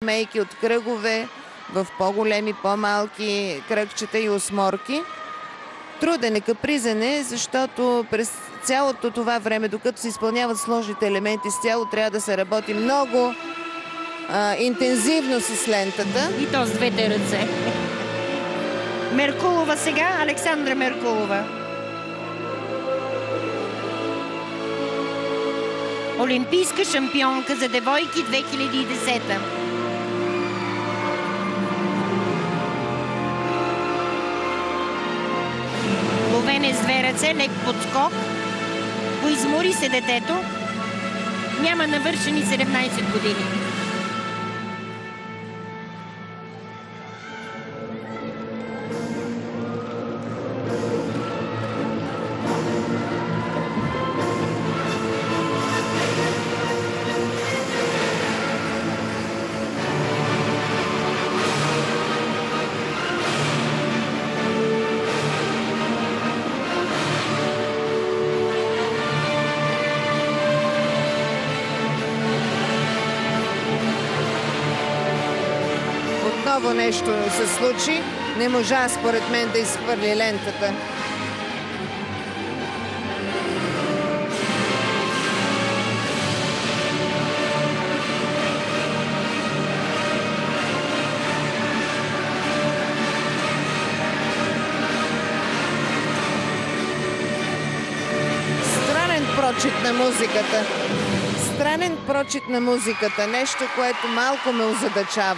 мейки от кръгове в по-големи, по-малки кръгчета и осморки. Труден е, капризен е, защото през цялото това време, докато се изпълняват сложните елементи с тяло, трябва да се работи много интензивно с лентата. И то с двете ръце. Меркулова сега, Александра Меркулова. Олимпийска шампионка за девойки 2010. Ловене с две ръце, лек подскок. Поизмори се детето. Няма навършени 17 години. Отново нещо се случи. Не можа, според мен, да изхвърли лентата. Странен прочит на музиката. Странен прочит на музиката. Нещо, което малко ме озадачава.